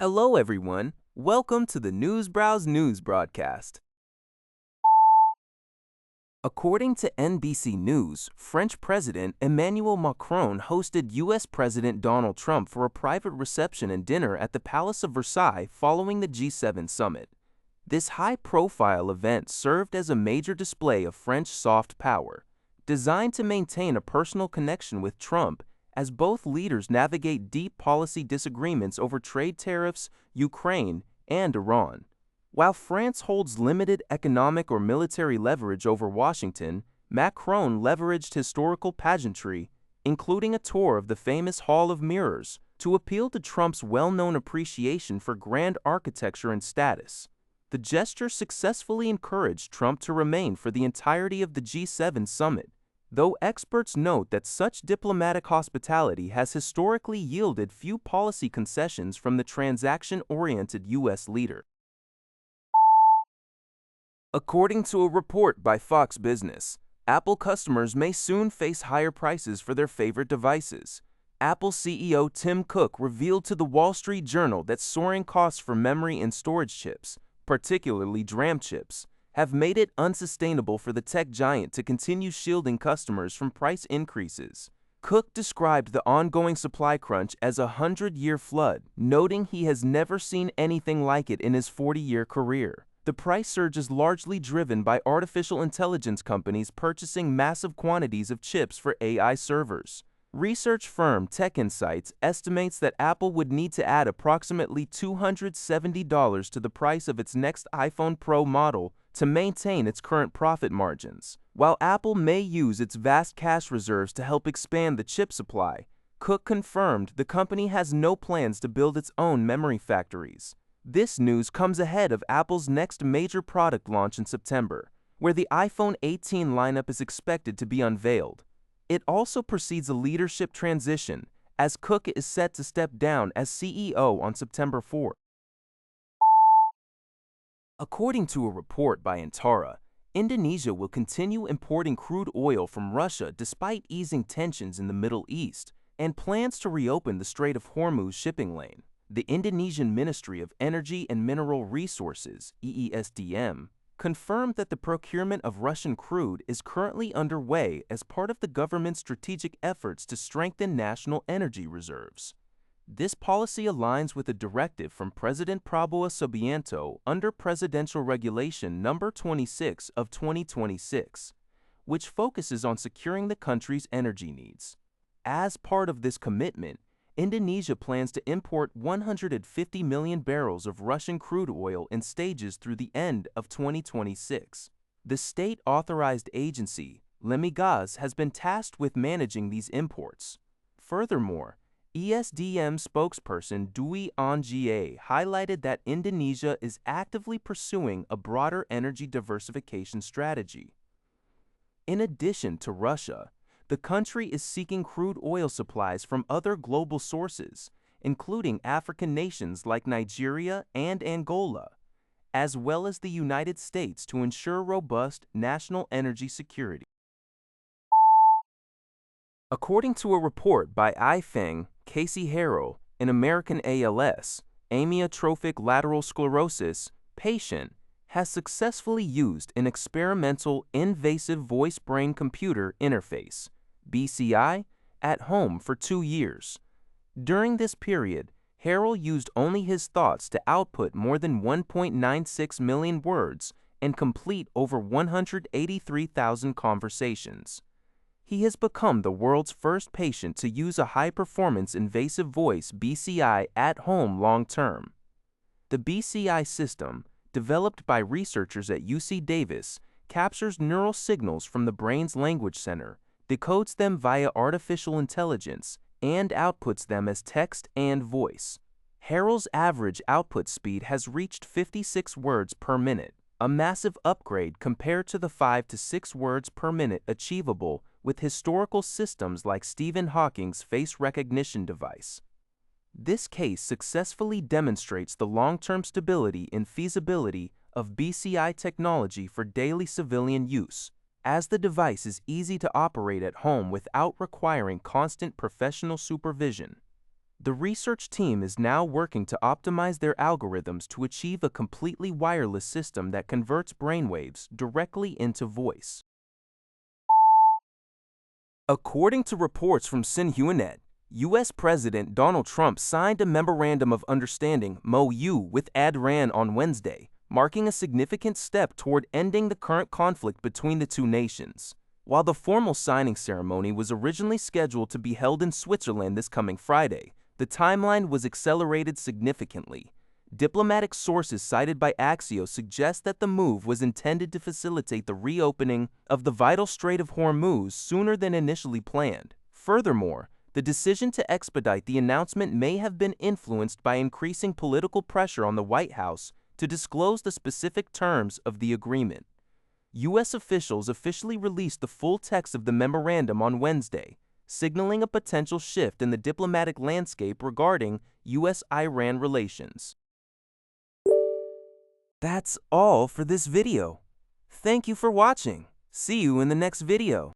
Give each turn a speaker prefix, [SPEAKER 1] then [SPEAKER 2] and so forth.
[SPEAKER 1] Hello, everyone. Welcome to the Newsbrowse News broadcast. According to NBC News, French President Emmanuel Macron hosted U.S. President Donald Trump for a private reception and dinner at the Palace of Versailles following the G7 summit. This high-profile event served as a major display of French soft power, designed to maintain a personal connection with Trump as both leaders navigate deep policy disagreements over trade tariffs, Ukraine, and Iran. While France holds limited economic or military leverage over Washington, Macron leveraged historical pageantry, including a tour of the famous Hall of Mirrors, to appeal to Trump's well-known appreciation for grand architecture and status. The gesture successfully encouraged Trump to remain for the entirety of the G7 summit, though experts note that such diplomatic hospitality has historically yielded few policy concessions from the transaction-oriented U.S. leader. According to a report by Fox Business, Apple customers may soon face higher prices for their favorite devices. Apple CEO Tim Cook revealed to the Wall Street Journal that soaring costs for memory and storage chips, particularly DRAM chips, have made it unsustainable for the tech giant to continue shielding customers from price increases. Cook described the ongoing supply crunch as a 100-year flood, noting he has never seen anything like it in his 40-year career. The price surge is largely driven by artificial intelligence companies purchasing massive quantities of chips for AI servers. Research firm Tech Insights estimates that Apple would need to add approximately $270 to the price of its next iPhone Pro model to maintain its current profit margins. While Apple may use its vast cash reserves to help expand the chip supply, Cook confirmed the company has no plans to build its own memory factories. This news comes ahead of Apple's next major product launch in September, where the iPhone 18 lineup is expected to be unveiled. It also precedes a leadership transition, as Cook is set to step down as CEO on September 4. According to a report by Antara, Indonesia will continue importing crude oil from Russia despite easing tensions in the Middle East and plans to reopen the Strait of Hormuz shipping lane. The Indonesian Ministry of Energy and Mineral Resources, EESDM, confirmed that the procurement of Russian crude is currently underway as part of the government's strategic efforts to strengthen national energy reserves. This policy aligns with a directive from President Prabowo Subianto under Presidential Regulation No. 26 of 2026, which focuses on securing the country's energy needs. As part of this commitment, Indonesia plans to import 150 million barrels of Russian crude oil in stages through the end of 2026. The state-authorized agency, Lemigaz, has been tasked with managing these imports. Furthermore, ESDM spokesperson Dwi Onjie highlighted that Indonesia is actively pursuing a broader energy diversification strategy. In addition to Russia, the country is seeking crude oil supplies from other global sources, including African nations like Nigeria and Angola, as well as the United States to ensure robust national energy security. According to a report by Ifeng Casey Harrell, an American ALS, amyotrophic lateral sclerosis, patient, has successfully used an experimental invasive voice-brain computer interface, BCI, at home for 2 years. During this period, Harrell used only his thoughts to output more than 1.96 million words and complete over 183,000 conversations. He has become the world's first patient to use a high-performance invasive voice BCI at home long-term. The BCI system, developed by researchers at UC Davis, captures neural signals from the brain's language center, decodes them via artificial intelligence, and outputs them as text and voice. Harrell's average output speed has reached 56 words per minute, a massive upgrade compared to the 5 to 6 words per minute achievable with historical systems like Stephen Hawking's face recognition device. This case successfully demonstrates the long-term stability and feasibility of BCI technology for daily civilian use, as the device is easy to operate at home without requiring constant professional supervision. The research team is now working to optimize their algorithms to achieve a completely wireless system that converts brainwaves directly into voice. According to reports from Xinhuanet, U.S. President Donald Trump signed a Memorandum of Understanding (MOU) with Iran on Wednesday, marking a significant step toward ending the current conflict between the two nations. While the formal signing ceremony was originally scheduled to be held in Switzerland this coming Friday, the timeline was accelerated significantly. Diplomatic sources cited by Axios suggest that the move was intended to facilitate the reopening of the vital Strait of Hormuz sooner than initially planned. Furthermore, the decision to expedite the announcement may have been influenced by increasing political pressure on the White House to disclose the specific terms of the agreement. U.S. officials officially released the full text of the memorandum on Wednesday, signaling a potential shift in the diplomatic landscape regarding U.S.-Iran relations. That's all for this video. Thank you for watching. See you in the next video.